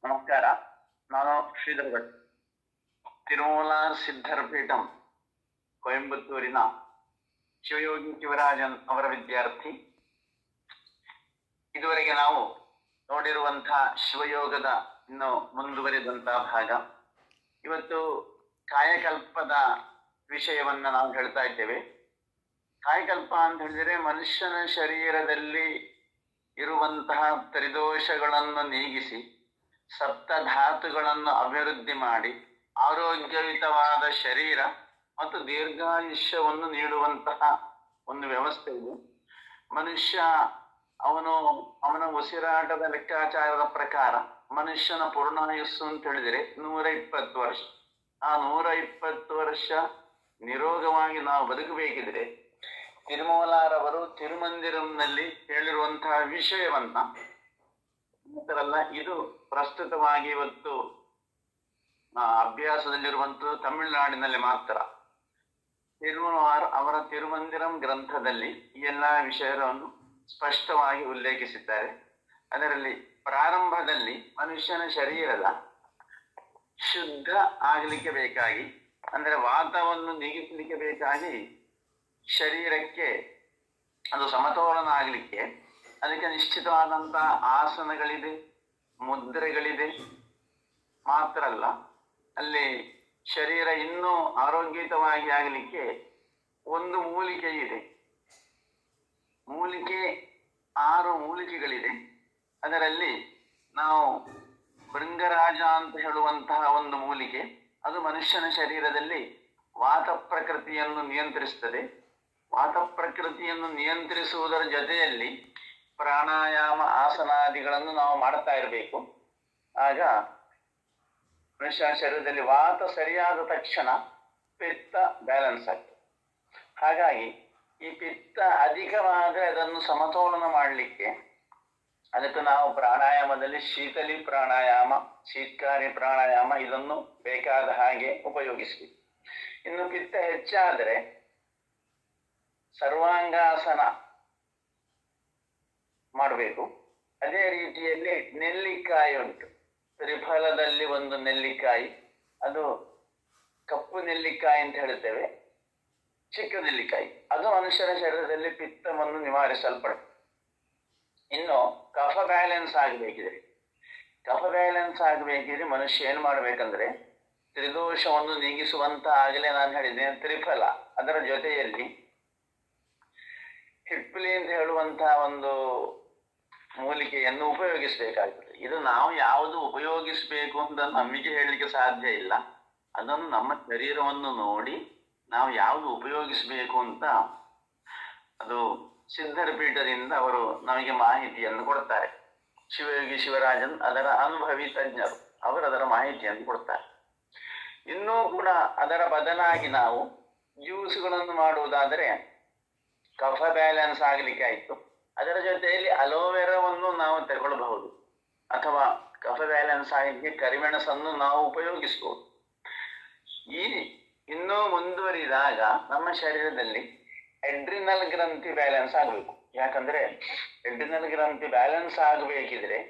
ನಮಸ್ಕಾರ. ನಾನು ಶ್ರೀಧರ್ ಭಟ್, ತಿರುಮೂಲ ಸಿದ್ಧರ ಪೀಠಂ ಕೊಯಂಬತ್ತೂರಿನ ಶಿವಯೋಗಿ ಶಿವರಾಜನ್ ಅವರ ವಿದ್ಯಾರ್ಥಿ. ಇದುವರೆಗೆ ನಾವು ನೋಡಿರುವಂತಹ ಶಿವಯೋಗದ ಇನ್ನು ಮುಂದುವರಿದಂತಹ ಭಾಗ. ಇವತ್ತು ಕಾಯಕಲ್ಪದ ವಿಷಯವನ್ನ ನಾವು ಹೇಳ್ತಾ ಇದ್ದೇವೆ. ಕಾಯಕಲ್ಪ ಅಂತ ಹೇಳಿದರೆ ಮನುಷ್ಯನ ಶರೀರದಲ್ಲಿ ಇರುವಂತಹ ತ್ರಿದೋಷಗಳನ್ನು ನೀಗಿಸಿ ಸಪ್ತಧಾತುಗಳನ್ನು ಅಭಿವೃದ್ಧಿ ಮಾಡಿ ಆರೋಗ್ಯಯುತವಾದ ಶರೀರ ಮತ್ತು ದೀರ್ಘಾಯುಷ್ಯವನ್ನು ನೀಡುವಂತಹ ಒಂದು ವ್ಯವಸ್ಥೆ ಇದೆ. ಮನುಷ್ಯ ಅವನ ಉಸಿರಾಟದ ಲೆಕ್ಕಾಚಾರದ ಪ್ರಕಾರ ಮನುಷ್ಯನ ಪೂರ್ಣಾಯುಸ್ಸು ಅಂತ ಹೇಳಿದರೆ 120 ವರ್ಷ. ಆ 120 ವರ್ಷ ನಿರೋಗವಾಗಿ ನಾವು ಬದುಕಬೇಕಿದ್ರೆ ತಿರುಮೂಲರವರು ತಿರುಮಂದಿರಂನಲ್ಲಿ ಹೇಳಿರುವಂತಹ ವಿಷಯವನ್ನ ಇದು ಪ್ರಸ್ತುತವಾಗಿ ಇವತ್ತು ಅಭ್ಯಾಸದಲ್ಲಿರುವಂಥದ್ದು ತಮಿಳುನಾಡಿನಲ್ಲಿ ಮಾತ್ರ. ತಿರುಮೂಲರ್ ಅವರ ತಿರುಮಂದಿರಂ ಗ್ರಂಥದಲ್ಲಿ ಈ ಎಲ್ಲಾ ವಿಷಯವನ್ನು ಸ್ಪಷ್ಟವಾಗಿ ಉಲ್ಲೇಖಿಸಿದ್ದಾರೆ. ಅದರಲ್ಲಿ ಪ್ರಾರಂಭದಲ್ಲಿ ಮನುಷ್ಯನ ಶರೀರದ ಶುದ್ಧ ಆಗಲಿಕ್ಕೆ ಬೇಕಾಗಿ, ಅಂದ್ರೆ ವಾತವನ್ನು ನೀಗಿಸಲಿಕ್ಕೆ ಬೇಕಾಗಿ, ಶರೀರಕ್ಕೆ ಅದು ಸಮತೋಲನ ಆಗಲಿಕ್ಕೆ ಅದಕ್ಕೆ ನಿಶ್ಚಿತವಾದಂತಹ ಆಸನಗಳಿದೆ, ಮುದ್ರೆಗಳಿದೆ. ಮಾತ್ರ ಅಲ್ಲ, ಅಲ್ಲಿ ಶರೀರ ಇನ್ನೂ ಆರೋಗ್ಯಯುತವಾಗಿ ಆಗಲಿಕ್ಕೆ ಒಂದು ಮೂಲಿಕೆ ಇದೆ. 6 ಮೂಲಿಕೆಗಳಿದೆ. ಅದರಲ್ಲಿ ನಾವು ಭೃಂಗರಾಜ ಅಂತ ಹೇಳುವಂತಹ ಒಂದು ಮೂಲಿಕೆ, ಅದು ಮನುಷ್ಯನ ಶರೀರದಲ್ಲಿ ವಾತ ಪ್ರಕೃತಿಯನ್ನು ನಿಯಂತ್ರಿಸ್ತದೆ. ವಾತ ಪ್ರಕೃತಿಯನ್ನು ನಿಯಂತ್ರಿಸುವುದರ ಜೊತೆಯಲ್ಲಿ ಪ್ರಾಣಾಯಾಮ ಆಸನಾದಿಗಳನ್ನು ನಾವು ಮಾಡ್ತಾ ಇರಬೇಕು. ಆಗ ಮನುಷ್ಯನ ಶರೀರದಲ್ಲಿ ವಾತ ಸರಿಯಾದ ತಕ್ಷಣ ಪಿತ್ತ ಬ್ಯಾಲೆನ್ಸ್ ಆಗ್ತದೆ. ಹಾಗಾಗಿ ಈ ಪಿತ್ತ ಅಧಿಕವಾದರೆ ಅದನ್ನು ಸಮತೋಲನ ಮಾಡಲಿಕ್ಕೆ ಅದಕ್ಕೆ ನಾವು ಪ್ರಾಣಾಯಾಮದಲ್ಲಿ ಶೀತಲಿ ಪ್ರಾಣಾಯಾಮ, ಶೀತ್ಕಾರಿ ಪ್ರಾಣಾಯಾಮ ಇದನ್ನು ಬೇಕಾದ ಹಾಗೆ ಉಪಯೋಗಿಸಬೇಕು. ಇನ್ನು ಪಿತ್ತ ಹೆಚ್ಚಾದರೆ ಸರ್ವಾಂಗಾಸನ ಮಾಡಬೇಕು. ಅದೇ ರೀತಿಯಲ್ಲಿ ನೆಲ್ಲಿಕಾಯಿ ಉಂಟು. ತ್ರಿಫಲದಲ್ಲಿ ಒಂದು ನೆಲ್ಲಿಕಾಯಿ, ಅದು ಕಪ್ಪು ನೆಲ್ಲಿಕಾಯಿ ಅಂತ ಹೇಳ್ತೇವೆ, ಚಿಕ್ಕ ನೆಲ್ಲಿಕಾಯಿ, ಅದು ಮನುಷ್ಯನ ಶರೀರದಲ್ಲಿ ಪಿತ್ತವನ್ನು ನಿವಾರಿಸಲ್ಪಡುತ್ತೆ. ಇನ್ನು ಕಫ ಬ್ಯಾಲೆನ್ಸ್ ಆಗಬೇಕಿದ್ರೆ ಮನುಷ್ಯ ಏನು ಮಾಡ್ಬೇಕಂದ್ರೆ ತ್ರಿದೋಷವನ್ನು ನೀಗಿಸುವಂತ ಆಗಲೇ ನಾನು ಹೇಳಿದ್ದೇನೆ ತ್ರಿಫಲ, ಅದರ ಜೊತೆಯಲ್ಲಿ ಹಿಪ್ಪಲಿ ಅಂತ ಹೇಳುವಂತಹ ಒಂದು ಮೂಲಿಕೆಯನ್ನು ಉಪಯೋಗಿಸಬೇಕಾಗ್ತದೆ. ಇದು ನಾವು ಯಾವುದು ಉಪಯೋಗಿಸಬೇಕು ಅಂತ ನಮಗೆ ಹೇಳಲಿಕ್ಕೆ ಸಾಧ್ಯ ಇಲ್ಲ. ಅದನ್ನು ನಮ್ಮ ಶರೀರವನ್ನು ನೋಡಿ ನಾವು ಯಾವುದು ಉಪಯೋಗಿಸಬೇಕು ಅಂತ ಅದು ಸಿದ್ಧರ ಪೀಠದಿಂದ ಅವರು ನಮಗೆ ಮಾಹಿತಿಯನ್ನು ಕೊಡ್ತಾರೆ. ಶಿವಯೋಗಿ ಶಿವರಾಜನ್ ಅದರ ಅನುಭವಿ ತಜ್ಞರು, ಅವರು ಅದರ ಮಾಹಿತಿಯನ್ನು ಕೊಡ್ತಾರೆ. ಇನ್ನೂ ಕೂಡ ಅದರ ಬದಲಾಗಿ ನಾವು ಜ್ಯೂಸ್ಗಳನ್ನು ಮಾಡುವುದಾದರೆ ಕಫ ಬ್ಯಾಲೆನ್ಸ್ ಆಗಲಿಕ್ಕೆ ಆಯಿತು. ಅದರ ಜೊತೆಯಲ್ಲಿ ಅಲೋವೆರಾವನ್ನು ನಾವು ತಗೊಳ್ಬಹುದು, ಅಥವಾ ಕಫ ಬ್ಯಾಲೆನ್ಸ್ ಆಗಲಿಕ್ಕೆ ಕರಿಮೆಣಸನ್ನು ನಾವು ಉಪಯೋಗಿಸಬಹುದು. ಈ ಇನ್ನೂ ಮುಂದುವರಿದಾಗ ನಮ್ಮ ಶರೀರದಲ್ಲಿ ಎಡ್ರಿನಲ್ ಗ್ರಂಥಿ ಬ್ಯಾಲೆನ್ಸ್ ಆಗಬೇಕು. ಯಾಕಂದ್ರೆ ಎಡ್ರಿನಲ್ ಗ್ರಂಥಿ ಬ್ಯಾಲೆನ್ಸ್ ಆಗಬೇಕಿದ್ರೆ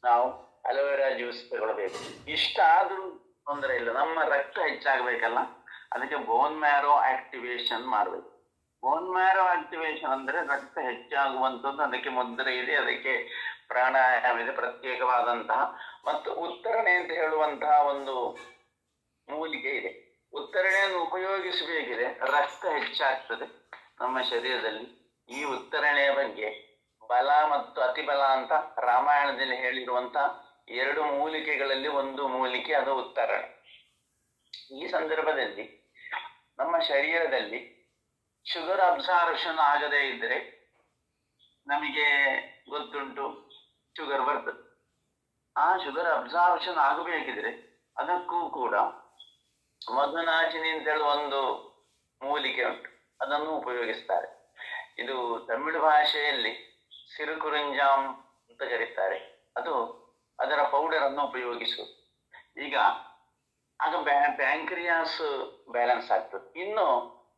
ನಾವು ಅಲೋವೆರಾ ಜ್ಯೂಸ್ ತಗೊಳ್ಬೇಕು. ಇಷ್ಟ ಆದ್ರೂ ತೊಂದರೆ ಇಲ್ಲ, ನಮ್ಮ ರಕ್ತ ಹೆಚ್ಚಾಗಬೇಕಲ್ಲ, ಅದಕ್ಕೆ ಬೋನ್ ಮ್ಯಾರೋ ಆಕ್ಟಿವೇಶನ್ ಮಾಡಬೇಕು. ಬೋನ್ ಮ್ಯಾರೋ ಆಕ್ಟಿವೇಶನ್ ಅಂದ್ರೆ ರಕ್ತ ಹೆಚ್ಚಾಗುವಂಥದ್ದು. ಅದಕ್ಕೆ ಮುದ್ರೆ ಇದೆ, ಅದಕ್ಕೆ ಪ್ರಾಣಾಯಾಮ ಇದೆ ಪ್ರತ್ಯೇಕವಾದಂತಹ, ಮತ್ತು ಉತ್ತರಣೆ ಅಂತ ಹೇಳುವಂತಹ ಒಂದು ಮೂಲಿಕೆ ಇದೆ. ಉತ್ತರಣೆಯನ್ನು ಉಪಯೋಗಿಸಬೇಕಿದೆ, ರಕ್ತ ಹೆಚ್ಚಾಗ್ತದೆ ನಮ್ಮ ಶರೀರದಲ್ಲಿ. ಈ ಉತ್ತರಣೆಯ ಬಗ್ಗೆ ಬಲ ಮತ್ತು ಅತಿಬಲ ಅಂತ ರಾಮಾಯಣದಲ್ಲಿ ಹೇಳಿರುವಂತ 2 ಮೂಲಿಕೆಗಳಲ್ಲಿ ಒಂದು ಮೂಲಿಕೆ ಅದು ಉತ್ತರಣೆ. ಈ ಸಂದರ್ಭದಲ್ಲಿ ನಮ್ಮ ಶರೀರದಲ್ಲಿ ಶುಗರ್ ಅಬ್ಸಾರ್ಪ್ಷನ್ ಆಗದೇ ಇದ್ರೆ ನಮಗೆ ಗೊತ್ತುಂಟು ಶುಗರ್ ಬರ್ತದೆ. ಆ ಶುಗರ್ ಅಬ್ಸಾರ್ಪ್ಷನ್ ಆಗಬೇಕಿದ್ರೆ ಅದಕ್ಕೂ ಕೂಡ ಮಧುನಾಶಿನಿ ಅಂತೇಳಿ ಒಂದು ಮೂಲಿಕೆ ಉಂಟು, ಅದನ್ನು ಉಪಯೋಗಿಸ್ತಾರೆ. ಇದು ತಮಿಳು ಭಾಷೆಯಲ್ಲಿ ಸಿರುಕುರಿಂಜಾಮ್ ಅಂತ ಕರೀತಾರೆ. ಅದು ಅದರ ಪೌಡರ್ ಅನ್ನು ಉಪಯೋಗಿಸುವುದು. ಆಗ ಪ್ಯಾಂಕ್ರಿಯಾಸ್ ಬ್ಯಾಲೆನ್ಸ್ ಆಗ್ತದೆ. ಇನ್ನು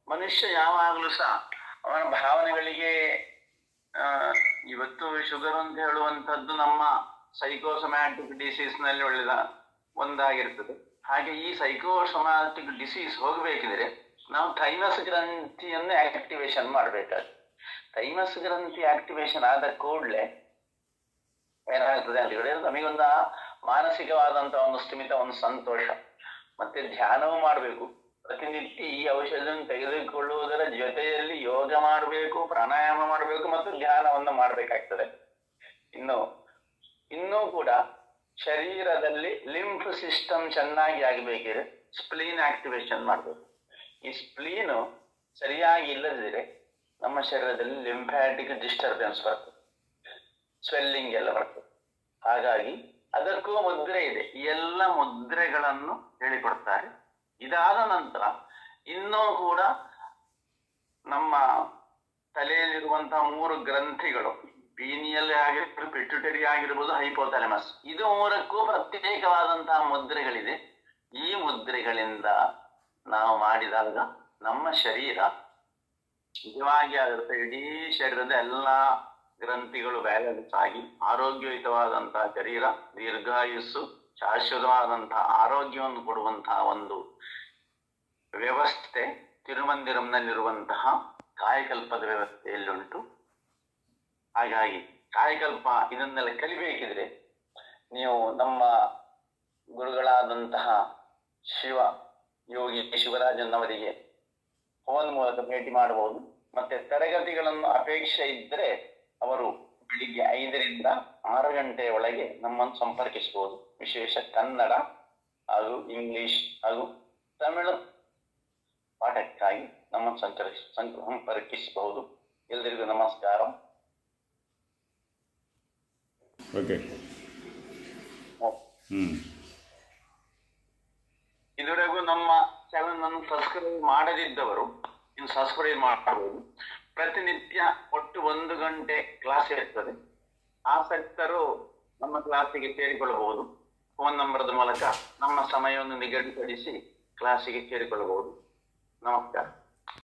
ಮನುಷ್ಯ ಯಾವಾಗಲೂ ಸಹ ಅವನ ಭಾವನೆಗಳಿಗೆ ಇವತ್ತು ಶುಗರ್ ಅಂತ ಹೇಳುವಂಥದ್ದು ನಮ್ಮ ಸೈಕೋಸೊಮ್ಯಾಟಿಕ್ ಡಿಸೀಸ್ ನಲ್ಲಿ ಒಳ್ಳೆದ ಒಂದಾಗಿರ್ತದೆ. ಹಾಗೆ ಈ ಸೈಕೋಸೊಮ್ಯಾಟಿಕ್ ಡಿಸೀಸ್ ಹೋಗಬೇಕಿದ್ರೆ ನಾವು ಥೈಮಸ್ ಗ್ರಂಥಿಯನ್ನು ಆಕ್ಟಿವೇಶನ್ ಮಾಡಬೇಕಾಗ್ತದೆ. ಥೈಮಸ್ ಗ್ರಂಥಿ ಆಕ್ಟಿವೇಶನ್ ಆದ ಕೂಡಲೇ ಏನಾಗ್ತದೆ ಅಂತ ಹೇಳಿದ್ರೆ ನಮಗೊಂದು ಮಾನಸಿಕವಾದಂತಹ ಒಂದು ಸ್ಥಿಮಿತ, ಒಂದು ಸಂತೋಷ. ಮತ್ತೆ ಧ್ಯಾನವೂ ಮಾಡಬೇಕು. ಪ್ರತಿನಿತ್ಯ ಈ ಔಷಧಿಯನ್ನು ತೆಗೆದುಕೊಳ್ಳುವುದರ ಜೊತೆಯಲ್ಲಿ ಯೋಗ ಮಾಡಬೇಕು, ಪ್ರಾಣಾಯಾಮ ಮಾಡಬೇಕು ಮತ್ತು ಧ್ಯಾನವನ್ನು ಮಾಡಬೇಕಾಗ್ತದೆ. ಇನ್ನೂ ಕೂಡ ಶರೀರದಲ್ಲಿ ಲಿಂಫ್ ಸಿಸ್ಟಮ್ ಚೆನ್ನಾಗಿ ಆಗಬೇಕಿದ್ರೆ ಸ್ಪ್ಲೀನ್ ಆಕ್ಟಿವೇಶನ್ ಮಾಡಬೇಕು. ಈ ಸ್ಪ್ಲೀನು ಸರಿಯಾಗಿ ಇಲ್ಲದಿದ್ರೆ ನಮ್ಮ ಶರೀರದಲ್ಲಿ ಲಿಂಫ್ಯಾಟಿಕ್ ಡಿಸ್ಟರ್ಬೆನ್ಸ್ ಬರ್ತದೆ, ಸ್ವೆಲ್ಲಿಂಗ್ ಎಲ್ಲ ಬರ್ತದೆ. ಹಾಗಾಗಿ ಅದಕ್ಕೂ ಮುದ್ರೆ ಇದೆ. ಈ ಎಲ್ಲ ಮುದ್ರೆಗಳನ್ನು ಹೇಳಿಕೊಡ್ತಾರೆ. ಇದಾದ ನಂತರ ಇನ್ನೂ ಕೂಡ ನಮ್ಮ ತಲೆಯಲ್ಲಿರುವಂತಹ 3 ಗ್ರಂಥಿಗಳು, ಪೀನಿಯಲ್ ಆಗಿರ್ಬೋದು, ಪಿಟ್ಯುಟರಿ ಆಗಿರ್ಬೋದು, ಹೈಪೋಥಾಲಮಸ್, ಇದು 3ಕ್ಕೂ ಪ್ರತ್ಯೇಕವಾದಂತಹ ಮುದ್ರೆಗಳಿದೆ. ಈ ಮುದ್ರೆಗಳಿಂದ ನಾವು ಮಾಡಿದಾಗ ನಮ್ಮ ಶರೀರ ನಿಜವಾಗಿ ಆಗಿರುತ್ತೆ. ಇಡೀ ಶರೀರದ ಎಲ್ಲ ಗ್ರಂಥಿಗಳು ಬ್ಯಾಲೆನ್ಸ್ ಆಗಿ ಆರೋಗ್ಯಯುತವಾದಂತಹ ಶರೀರ, ದೀರ್ಘಾಯುಸ್ಸು, ಶಾಶ್ವತವಾದಂತಹ ಆರೋಗ್ಯವನ್ನು ಕೊಡುವಂತಹ ಒಂದು ವ್ಯವಸ್ಥೆ ತಿರುಮಂದಿರಂನಲ್ಲಿರುವಂತಹ ಕಾಯಕಲ್ಪದ ವ್ಯವಸ್ಥೆಯಲ್ಲುಂಟು. ಹಾಗಾಗಿ ಕಾಯಕಲ್ಪ ಇದನ್ನೆಲ್ಲ ಕಲಿಬೇಕಿದ್ರೆ ನೀವು ನಮ್ಮ ಗುರುಗಳಾದಂತಹ ಯೋಗಿ ಶಿವರಾಜನ್ ಅವರಿಗೆ ಫೋನ್ ಮೂಲಕ ಭೇಟಿ ಮಾಡಬಹುದು. ಮತ್ತೆ ತರಗತಿಗಳನ್ನು ಅಪೇಕ್ಷೆ ಇದ್ದರೆ ಅವರು ಬೆಳಿಗ್ಗೆ 5ರಿಂದ 6 ಗಂಟೆಯ ಒಳಗೆ ನಮ್ಮನ್ನು ಸಂಪರ್ಕಿಸಬಹುದು. ವಿಶೇಷ ಕನ್ನಡ ಹಾಗೂ ಇಂಗ್ಲಿಷ್ ಹಾಗೂ ತಮಿಳು ಪಾಠಕ್ಕಾಗಿ ನಮ್ಮನ್ನು ಸಂಪರ್ಕಿಸಬಹುದು. ಎಲ್ಲರಿಗೂ ನಮಸ್ಕಾರ. ಇದುವರೆಗೂ ನಮ್ಮ ಚಾನೆಲ್ ಅನ್ನು ಸಬ್ಸ್ಕ್ರೈಬ್ ಮಾಡದಿದ್ದವರು ಇನ್ನು ಸಬ್ಸ್ಕ್ರೈಬ್ ಮಾಡಬಹುದು. ಪ್ರತಿನಿತ್ಯ ಒಟ್ಟು 1 ಗಂಟೆ ಕ್ಲಾಸ್ ಇರ್ತದೆ. ಆಸಕ್ತರು ನಮ್ಮ ಕ್ಲಾಸಿಗೆ ಸೇರಿಕೊಳ್ಳಬಹುದು. ಫೋನ್ ನಂಬರ್ದ ಮೂಲಕ ನಮ್ಮ ಸಮಯವನ್ನು ನಿಗದಿಪಡಿಸಿ ಕ್ಲಾಸಿಗೆ ಸೇರಿಕೊಳ್ಳಬಹುದು. ನಮಸ್ಕಾರ.